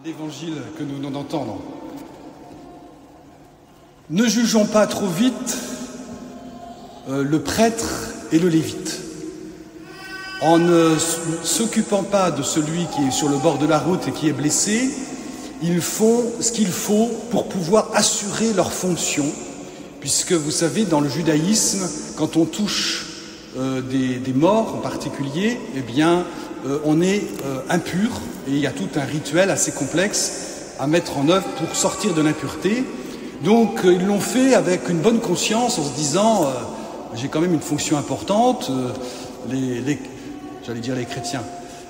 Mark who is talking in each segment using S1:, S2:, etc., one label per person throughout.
S1: L'évangile que nous venons d'entendre. Ne jugeons pas trop vite le prêtre et le lévite. En ne s'occupant pas de celui qui est sur le bord de la route et qui est blessé, ils font ce qu'il faut pour pouvoir assurer leur fonction, puisque vous savez, dans le judaïsme, quand on touche des morts en particulier, eh bien, on est impur, et il y a tout un rituel assez complexe à mettre en œuvre pour sortir de l'impureté. Donc ils l'ont fait avec une bonne conscience, en se disant j'ai quand même une fonction importante, j'allais dire les chrétiens,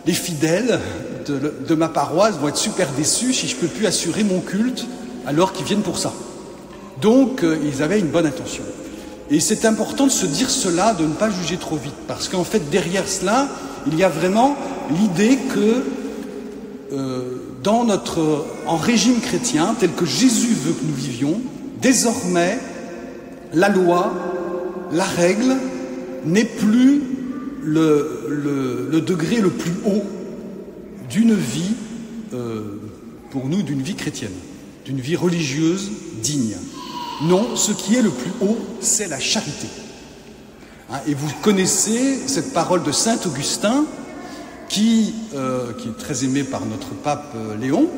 S1: les fidèles de ma paroisse vont être super déçus si je ne peux plus assurer mon culte alors qu'ils viennent pour ça. Donc ils avaient une bonne intention. Et c'est important de se dire cela, de ne pas juger trop vite, parce qu'en fait derrière cela, il y a vraiment l'idée que en régime chrétien, tel que Jésus veut que nous vivions, désormais, la loi, la règle, n'est plus le degré le plus haut d'une vie, pour nous, d'une vie chrétienne, d'une vie religieuse digne. Non, ce qui est le plus haut, c'est la charité. Et vous connaissez cette parole de saint Augustin, qui est très aimé par notre pape Léon,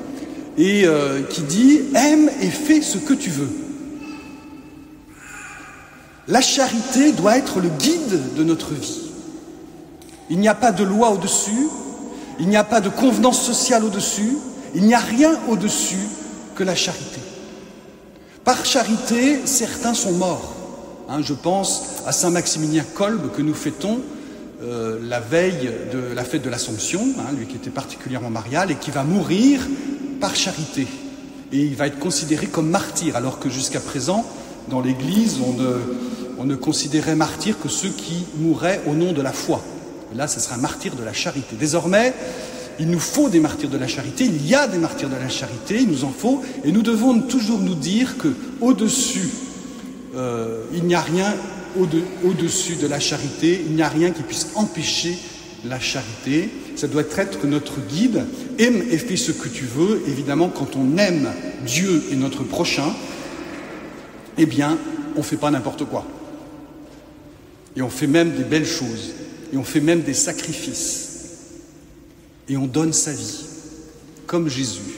S1: et qui dit « Aime et fais ce que tu veux ». La charité doit être le guide de notre vie. Il n'y a pas de loi au-dessus, il n'y a pas de convenance sociale au-dessus, il n'y a rien au-dessus que la charité. Par charité, certains sont morts. Je pense à saint Maximilien Kolbe que nous fêtons la veille de la fête de l'Assomption, lui qui était particulièrement marial et qui va mourir par charité. Et il va être considéré comme martyr, alors que jusqu'à présent, dans l'Église, on ne considérait martyr que ceux qui mouraient au nom de la foi. Et là, ce sera un martyr de la charité. Désormais, il nous faut des martyrs de la charité, il y a des martyrs de la charité, il nous en faut, et nous devons toujours nous dire qu'au-dessus, il n'y a rien au-dessus de la charité, il n'y a rien qui puisse empêcher la charité. Ça doit être notre guide. Aime et fais ce que tu veux. Évidemment, quand on aime Dieu et notre prochain, eh bien, on ne fait pas n'importe quoi. Et on fait même des belles choses. Et on fait même des sacrifices. Et on donne sa vie, comme Jésus.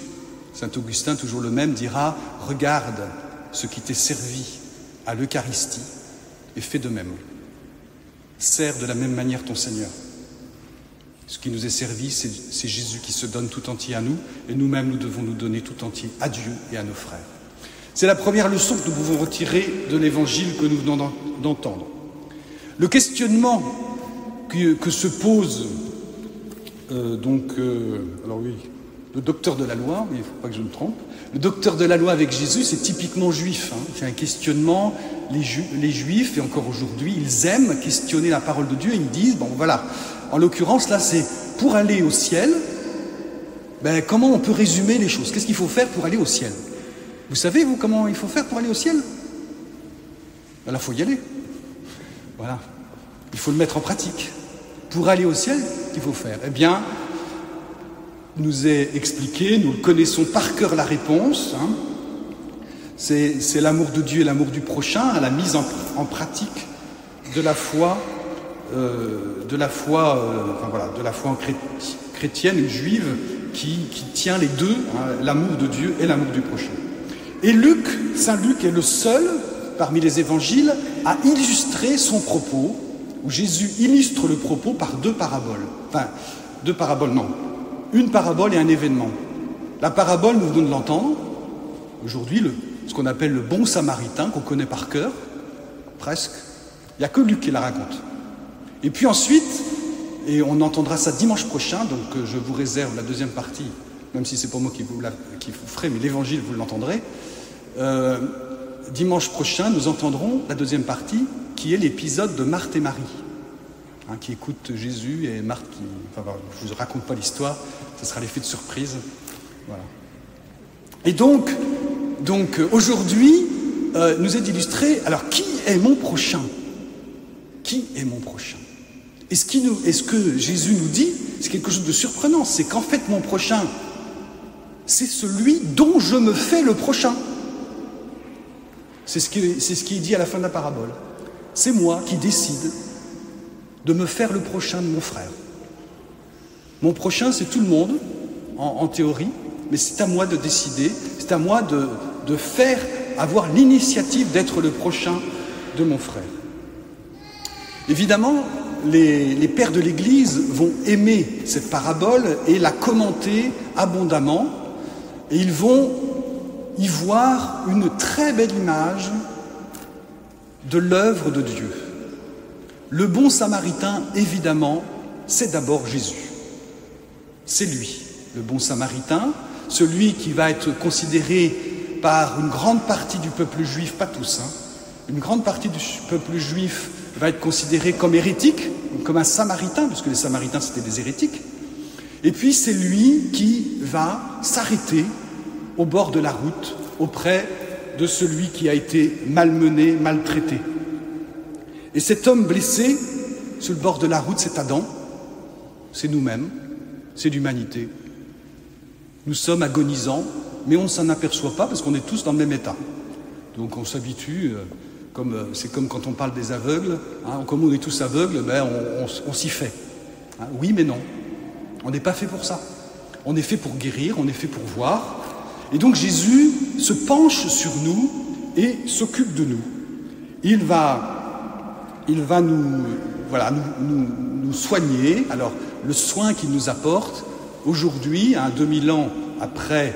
S1: Saint Augustin, toujours le même, dira « Regarde ce qui t'est servi à l'Eucharistie et fais de même. Sers de la même manière ton Seigneur. » Ce qui nous est servi, c'est Jésus qui se donne tout entier à nous, et nous-mêmes, nous devons nous donner tout entier à Dieu et à nos frères. C'est la première leçon que nous pouvons retirer de l'Évangile que nous venons d'entendre. Le questionnement que se pose alors oui, le docteur de la loi, mais il ne faut pas que je me trompe, le docteur de la loi avec Jésus, c'est typiquement juif. C'est un questionnement, les juifs, et encore aujourd'hui, ils aiment questionner la parole de Dieu, et ils disent, bon voilà, en l'occurrence là c'est pour aller au ciel, comment on peut résumer les choses? Qu'est-ce qu'il faut faire pour aller au ciel? Vous savez, vous, comment il faut faire pour aller au ciel? Là, il faut y aller. Voilà, il faut le mettre en pratique. Pour aller au ciel, qu'est-ce qu'il faut faire? Eh bien, il nous est expliqué, nous connaissons par cœur la réponse. C'est l'amour de Dieu et l'amour du prochain, à la mise en pratique de la foi, chrétienne et juive qui tient les deux, l'amour de Dieu et l'amour du prochain. Et Saint Luc est le seul, parmi les évangiles, à illustrer son propos, où Jésus illustre le propos par deux paraboles. Enfin, deux paraboles, non. Une parabole et un événement. La parabole, nous venons de l'entendre, aujourd'hui, ce qu'on appelle le bon samaritain, qu'on connaît par cœur, presque. Il n'y a que Luc qui la raconte. Et puis ensuite, et on entendra ça dimanche prochain, donc je vous réserve la deuxième partie, même si c'est pas moi qui vous ferai, mais l'évangile, vous l'entendrez. Dimanche prochain, nous entendrons la deuxième partie, qui est l'épisode de Marthe et Marie, qui écoutent Jésus et Marthe qui... je ne vous raconte pas l'histoire, ce sera l'effet de surprise. Voilà. Et donc aujourd'hui, nous est illustré, alors qui est mon prochain? Qui est mon prochain? Et ce que Jésus nous dit, c'est quelque chose de surprenant, c'est qu'en fait mon prochain, c'est celui dont je me fais le prochain. C'est ce qui est dit à la fin de la parabole. C'est moi qui décide de me faire le prochain de mon frère. Mon prochain, c'est tout le monde, en théorie, mais c'est à moi de décider, c'est à moi de faire, avoir l'initiative d'être le prochain de mon frère. Évidemment, les pères de l'Église vont aimer cette parabole et la commenter abondamment, et ils vont y voir une très belle image de l'œuvre de Dieu. Le bon samaritain, évidemment, c'est d'abord Jésus. C'est lui, le bon samaritain, celui qui va être considéré par une grande partie du peuple juif, pas tous, une grande partie du peuple juif va être considéré comme hérétique, comme un samaritain, puisque les samaritains c'était des hérétiques. Et puis c'est lui qui va s'arrêter au bord de la route, auprès de celui qui a été malmené, maltraité. Et cet homme blessé, sur le bord de la route, c'est Adam, c'est nous-mêmes, c'est l'humanité. Nous sommes agonisants, mais on ne s'en aperçoit pas parce qu'on est tous dans le même état. Donc on s'habitue, c'est comme quand on parle des aveugles, comme on est tous aveugles, on s'y fait. Oui, mais non, on n'est pas fait pour ça. On est fait pour guérir, on est fait pour voir. Et donc Jésus se penche sur nous et s'occupe de nous. Il va nous soigner. Alors, le soin qu'il nous apporte aujourd'hui, 2000 ans après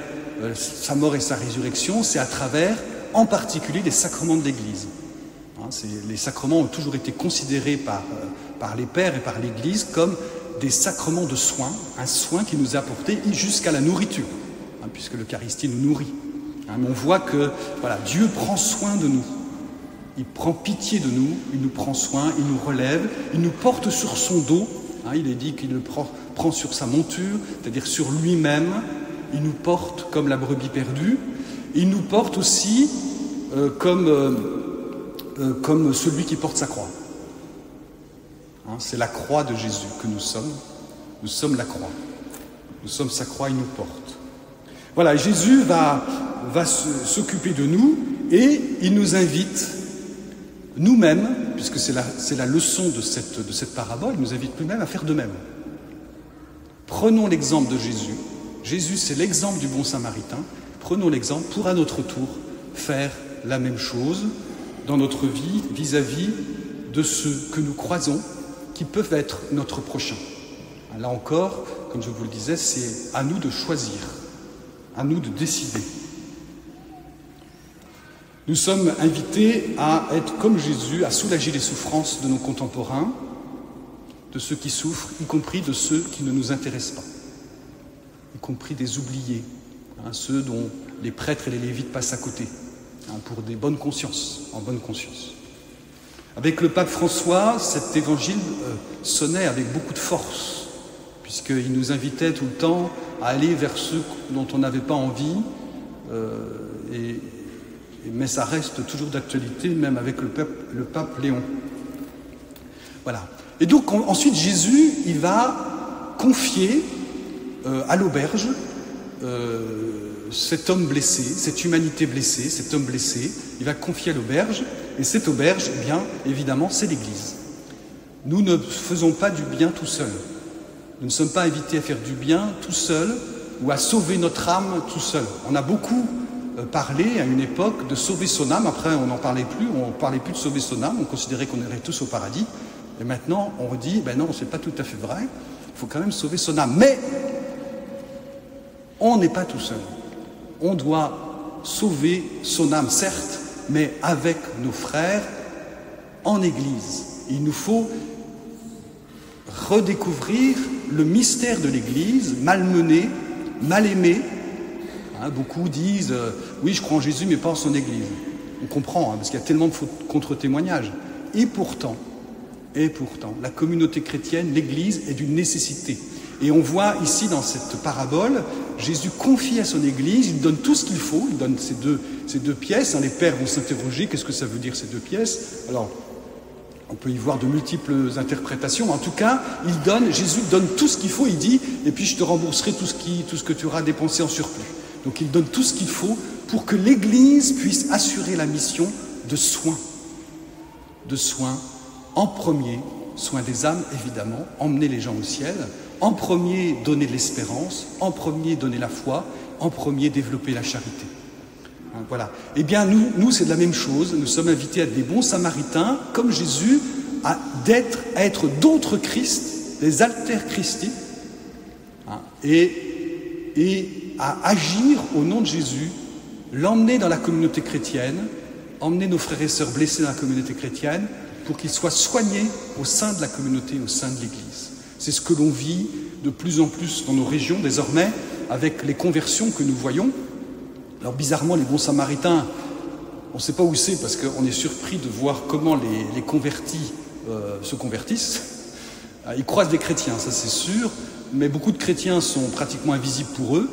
S1: sa mort et sa résurrection, c'est à travers, en particulier, les sacrements de l'Église. Les sacrements ont toujours été considérés par les pères et par l'Église comme des sacrements de soins, un soin qui nous a apporté jusqu'à la nourriture, puisque l'Eucharistie nous nourrit. Mais on voit que Dieu prend soin de nous. Il prend pitié de nous, il nous prend soin, il nous relève, il nous porte sur son dos. Il est dit qu'il le prend sur sa monture, c'est-à-dire sur lui-même. Il nous porte comme la brebis perdue. Il nous porte aussi comme celui qui porte sa croix. C'est la croix de Jésus que nous sommes. Nous sommes la croix. Nous sommes sa croix, il nous porte. Voilà, Jésus va s'occuper de nous et il nous invite nous-mêmes, puisque c'est la leçon de cette parabole, il nous invite nous-mêmes à faire de même. Prenons l'exemple de Jésus. Jésus, c'est l'exemple du bon samaritain. Prenons l'exemple pour, à notre tour, faire la même chose dans notre vie vis-à-vis de ceux que nous croisons, qui peuvent être notre prochain. Là encore, comme je vous le disais, c'est à nous de choisir, à nous de décider. Nous sommes invités à être comme Jésus, à soulager les souffrances de nos contemporains, de ceux qui souffrent, y compris de ceux qui ne nous intéressent pas, y compris des oubliés, ceux dont les prêtres et les lévites passent à côté, pour des bonnes consciences, en bonne conscience. Avec le pape François, cet évangile sonnait avec beaucoup de force, puisqu'il nous invitait tout le temps à aller vers ceux dont on n'avait pas envie, mais ça reste toujours d'actualité, même avec le pape Léon. Voilà. Et donc ensuite Jésus, il va confier à l'auberge cet homme blessé, cette humanité blessée, cet homme blessé, il va confier à l'auberge, et cette auberge, eh bien, évidemment, c'est l'Église. Nous ne faisons pas du bien tout seuls. Nous ne sommes pas invités à faire du bien tout seuls ou à sauver notre âme tout seul. On a beaucoup parlé à une époque de sauver son âme, après on n'en parlait plus, on ne parlait plus de sauver son âme, on considérait qu'on irait tous au paradis, et maintenant on dit, non, c'est pas tout à fait vrai, il faut quand même sauver son âme. Mais on n'est pas tout seul. On doit sauver son âme, certes, mais avec nos frères en Église. Il nous faut redécouvrir le mystère de l'Église, malmenée, mal aimée. Beaucoup disent oui, je crois en Jésus, mais pas en son Église. On comprend, parce qu'il y a tellement de contre-témoignages. Et pourtant, la communauté chrétienne, l'Église, est d'une nécessité. Et on voit ici, dans cette parabole, Jésus confie à son Église, il donne tout ce qu'il faut, il donne ces deux pièces. Les pères vont s'interroger, qu'est-ce que ça veut dire ces deux pièces? Alors, on peut y voir de multiples interprétations. En tout cas, Jésus donne tout ce qu'il faut, il dit, et puis je te rembourserai tout ce que tu auras dépensé en surplus. Donc il donne tout ce qu'il faut pour que l'Église puisse assurer la mission de soins. De soins, en premier, soin des âmes évidemment, emmener les gens au ciel, en premier donner de l'espérance, en premier donner la foi, en premier développer la charité. Voilà. Eh bien nous c'est de la même chose, nous sommes invités à être des bons samaritains, comme Jésus, à être d'autres Christ, des alters Christi, et à agir au nom de Jésus, l'emmener dans la communauté chrétienne, emmener nos frères et sœurs blessés dans la communauté chrétienne pour qu'ils soient soignés au sein de la communauté, au sein de l'Église. C'est ce que l'on vit de plus en plus dans nos régions désormais, avec les conversions que nous voyons. Alors bizarrement, les bons samaritains, on ne sait pas où c'est parce qu'on est surpris de voir comment les convertis se convertissent. Ils croisent des chrétiens, ça c'est sûr, mais beaucoup de chrétiens sont pratiquement invisibles pour eux.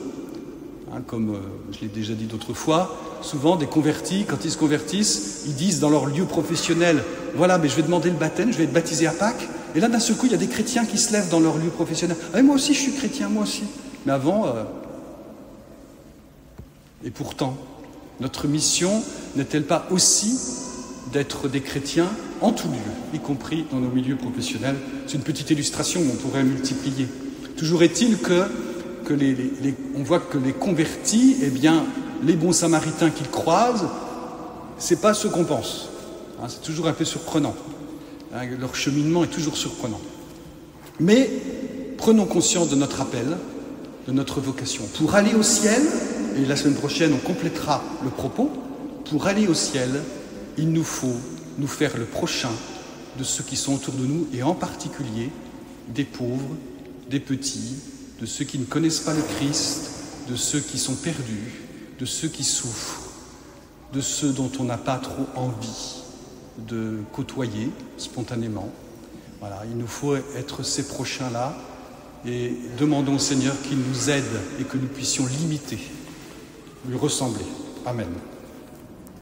S1: Comme je l'ai déjà dit d'autres fois, souvent des convertis, quand ils se convertissent, ils disent dans leur lieu professionnel, voilà, mais je vais demander le baptême, je vais être baptisé à Pâques. Et là, d'un seul coup, il y a des chrétiens qui se lèvent dans leur lieu professionnel. Ah, moi aussi, je suis chrétien, moi aussi. Mais avant, et pourtant, notre mission n'est-elle pas aussi d'être des chrétiens en tout lieu, y compris dans nos milieux professionnels? C'est une petite illustration, on pourrait multiplier. Toujours est-il que on voit que les convertis, eh bien, les bons samaritains qu'ils croisent, c'est pas ce qu'on pense. C'est toujours un peu surprenant. Leur cheminement est toujours surprenant. Mais prenons conscience de notre appel, de notre vocation. Pour aller au ciel, et la semaine prochaine on complétera le propos, pour aller au ciel, il nous faut nous faire le prochain de ceux qui sont autour de nous, et en particulier des pauvres, des petits, de ceux qui ne connaissent pas le Christ, de ceux qui sont perdus, de ceux qui souffrent, de ceux dont on n'a pas trop envie de côtoyer spontanément. Voilà, il nous faut être ces prochains-là et demandons au Seigneur qu'il nous aide et que nous puissions l'imiter, lui ressembler. Amen.